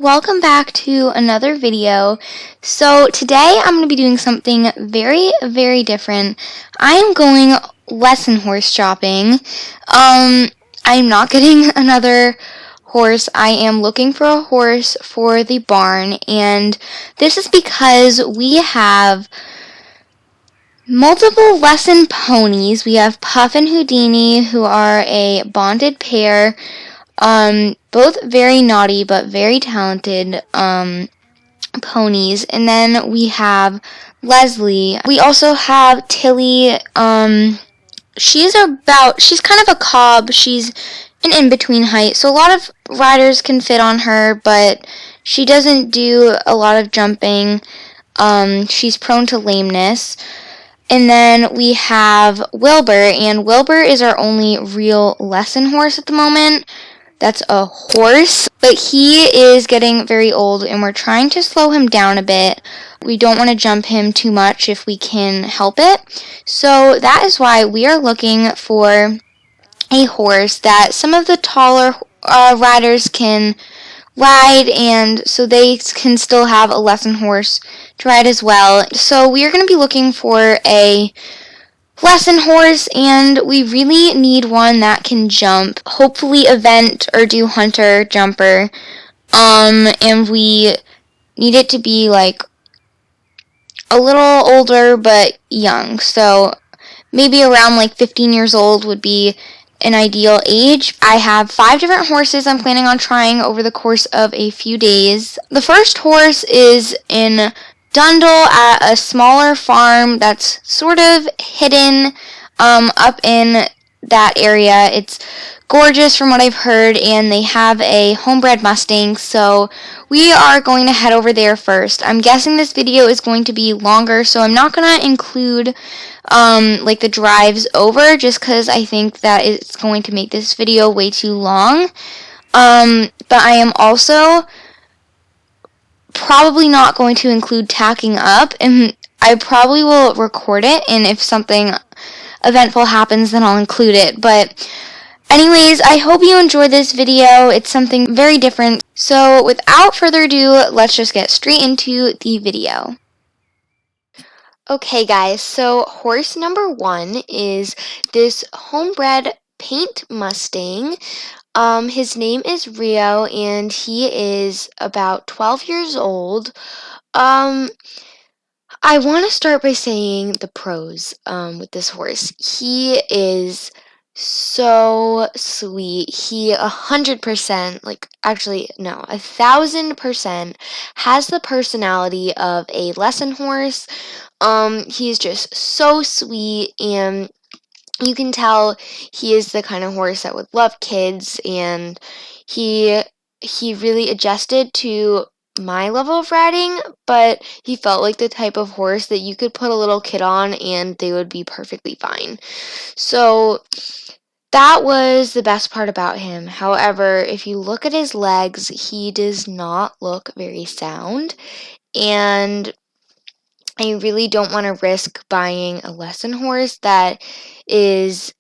Welcome back to another video. So today I'm going to be doing something very different. I am going lesson horse shopping. I'm not getting another horse. I am looking for a horse for the barn, and this is because we have multiple lesson ponies. We have Puff and Houdini, who are a bonded pair. Both very naughty but very talented ponies. And then we have Leslie. We also have Tilly. She's kind of a cob. She's an in-between height, so a lot of riders can fit on her, but she doesn't do a lot of jumping. She's prone to lameness. And then we have Wilbur, and Wilbur is our only real lesson horse at the moment. That's a horse, but he is getting very old, and we're trying to slow him down a bit. We don't want to jump him too much if we can help it. So that is why we are looking for a horse that some of the taller riders can ride, and so they can still have a lesson horse to ride as well. So we are going to be looking for a lesson horse, and we really need one that can jump, hopefully event or do hunter jumper, and we need it to be like a little older but young, so maybe around like 15 years old would be an ideal age. I have 5 different horses I'm planning on trying over the course of a few days. The first horse is in Dundle at a smaller farm that's sort of hidden up in that area. It's gorgeous from what I've heard, and they have a homebred mustang, so we are going to head over there first. I'm guessing this video is going to be longer, so I'm not going to include like the drives over, just because I think that it's going to make this video way too long. But I am also probably not going to include tacking up, and I probably will record it, and if something eventful happens, then I'll include it. But anyways, I hope you enjoyed this video. It's something very different. So without further ado, let's just get straight into the video. Okay guys, so horse number 1 is this homebred paint mustang. His name is Rio, and he is about 12 years old. I want to start by saying the pros with this horse. He is so sweet. He 100%, like actually no, 1,000% has the personality of a lesson horse. He's just so sweet, and you can tell he is the kind of horse that would love kids, and he really adjusted to my level of riding, but he felt like the type of horse that you could put a little kid on and they would be perfectly fine. So that was the best part about him. However, if you look at his legs, he does not look very sound, and I really don't want to risk buying a lesson horse that is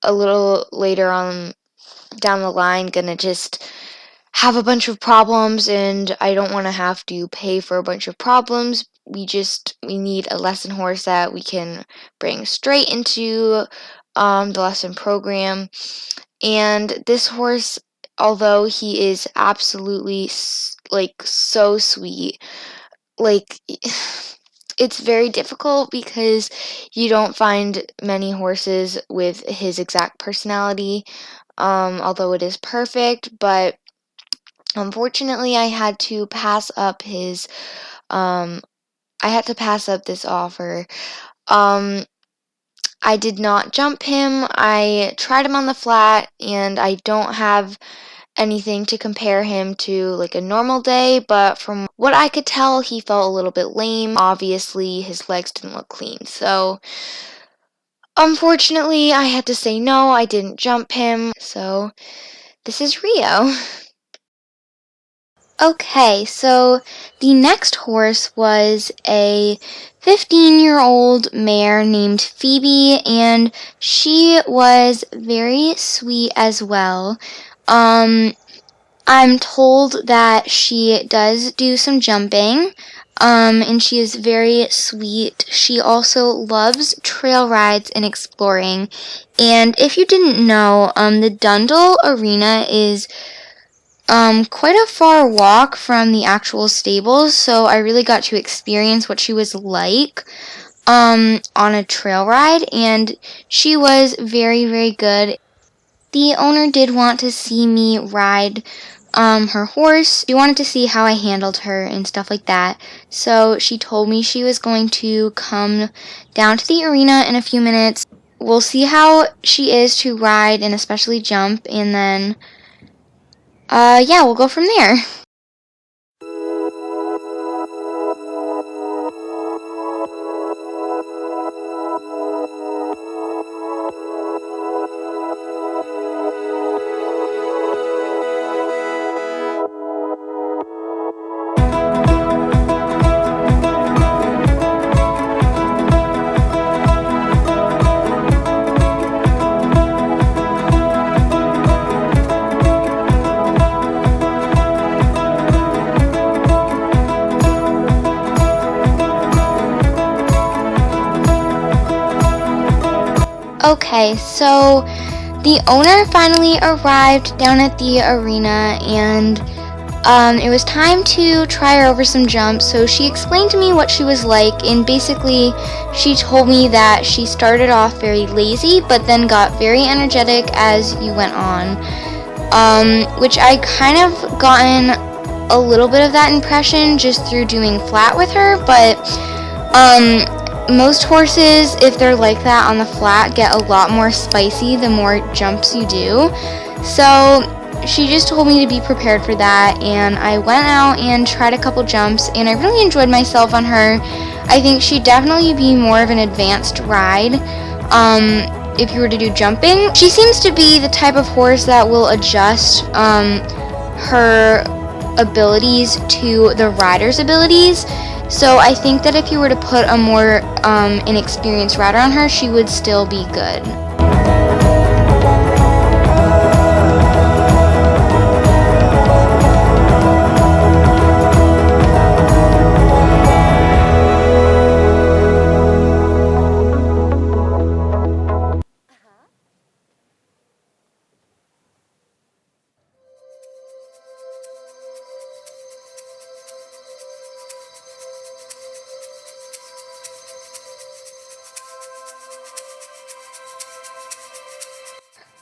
a little later on down the line gonna just have a bunch of problems, and I don't want to have to pay for a bunch of problems. We need a lesson horse that we can bring straight into the lesson program. And this horse, although he is absolutely like so sweet, like it's very difficult because you don't find many horses with his exact personality, although it is perfect. But unfortunately, I had to pass up this offer. I did not jump him. I tried him on the flat, and I don't have anything to compare him to like a normal day, but from what I could tell, he felt a little bit lame. Obviously, his legs didn't look clean, so unfortunately, I had to say no. I didn't jump him. So this is Rio. Okay, so the next horse was a 15-year-old mare named Phoebe, and she was very sweet as well. I'm told that she does do some jumping, and she is very sweet. She also loves trail rides and exploring. And if you didn't know, the Dundle Arena is quite a far walk from the actual stables, so I really got to experience what she was like on a trail ride, and she was very, very good. The owner did want to see me ride her horse. She wanted to see how I handled her and stuff like that. So she told me she was going to come down to the arena in a few minutes. We'll see how she is to ride and especially jump, and then yeah, we'll go from there. Okay, so the owner finally arrived down at the arena, and it was time to try her over some jumps. So she explained to me what she was like, and basically she told me that she started off very lazy but then got very energetic as you went on, which I kind of gotten a little bit of that impression just through doing flat with her. But most horses, if they're like that on the flat, get a lot more spicy the more jumps you do. So she just told me to be prepared for that, and I went out and tried a couple jumps, and I really enjoyed myself on her. I think she'd definitely be more of an advanced ride if you were to do jumping. She seems to be the type of horse that will adjust her abilities to the rider's abilities. So I think that if you were to put a more inexperienced rider on her, she would still be good.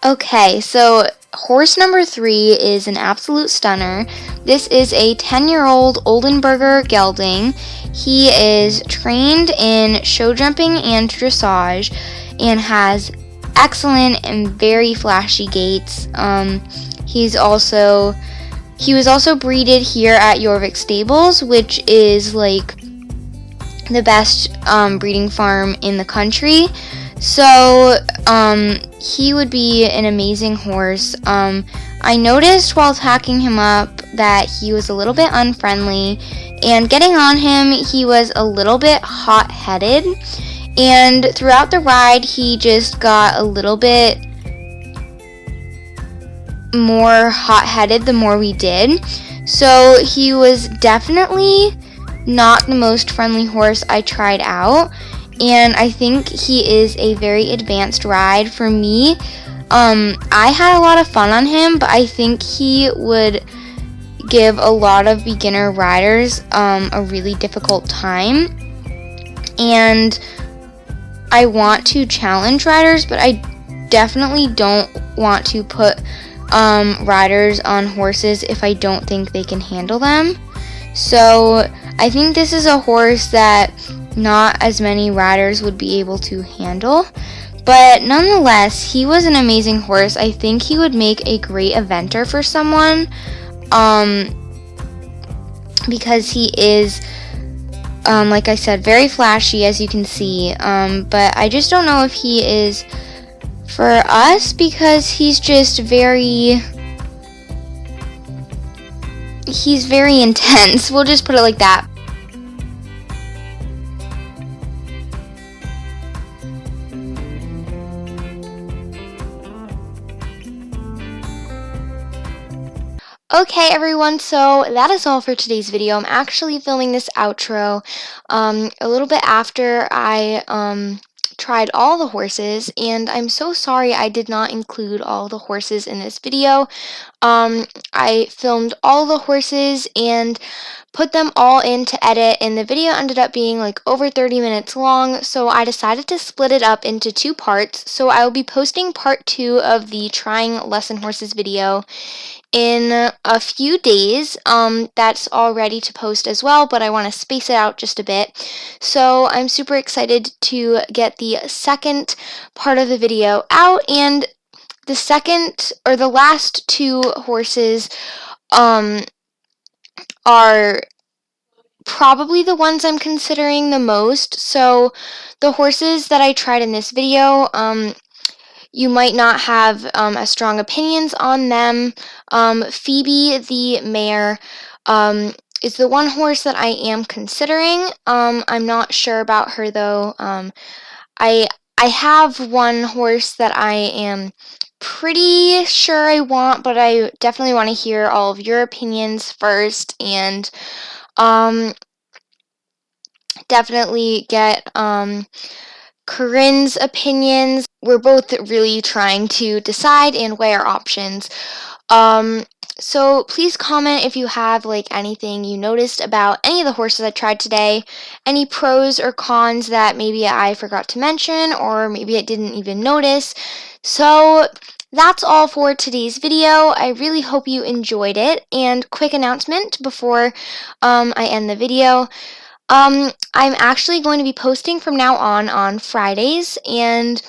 Okay, so horse number 3 is an absolute stunner. This is a 10-year-old Oldenburger gelding. He is trained in show jumping and dressage and has excellent and very flashy gaits. He was also breeded here at Jorvik Stables, which is like the best breeding farm in the country. So he would be an amazing horse. I noticed while tacking him up that he was a little bit unfriendly, and getting on him, he was a little bit hot-headed, and throughout the ride, he just got a little bit more hot-headed the more we did. So he was definitely not the most friendly horse I tried out, and I think he is a very advanced ride for me. I had a lot of fun on him, but I think he would give a lot of beginner riders a really difficult time. And I want to challenge riders, but I definitely don't want to put riders on horses if I don't think they can handle them. So I think this is a horse that not as many riders would be able to handle, but nonetheless, he was an amazing horse. I think he would make a great eventer for someone, because he is, like I said, very flashy, as you can see, but I just don't know if he is for us, because he's just very intense. We'll just put it like that. Okay, everyone, so that is all for today's video. I'm actually filming this outro a little bit after I tried all the horses, and I'm so sorry I did not include all the horses in this video. I filmed all the horses and put them all in to edit, and the video ended up being like over 30 minutes long, so I decided to split it up into 2 parts. So I will be posting part 2 of the trying lesson horses video in a few days. That's all ready to post as well, but I want to space it out just a bit. So I'm super excited to get the second part of the video out, and the second or the last 2 horses are probably the ones I'm considering the most. So the horses that I tried in this video, you might not have as strong opinions on them. Phoebe, the mare, is the one horse that I am considering. I'm not sure about her though. I have one horse that I am pretty sure I want, but I definitely want to hear all of your opinions first, and definitely get Corinne's opinions. We're both really trying to decide and weigh our options. So please comment if you have like anything you noticed about any of the horses I tried today, any pros or cons that maybe I forgot to mention or maybe I didn't even notice. So that's all for today's video. I really hope you enjoyed it. And quick announcement before I end the video. I'm actually going to be posting from now on Fridays, and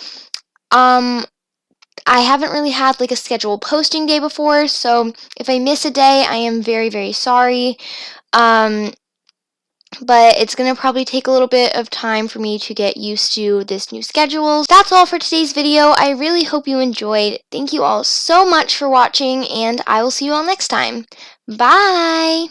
I haven't really had like a scheduled posting day before, so if I miss a day, I am very, very sorry. But it's going to probably take a little bit of time for me to get used to this new schedule. That's all for today's video. I really hope you enjoyed. Thank you all so much for watching, and I will see you all next time. Bye!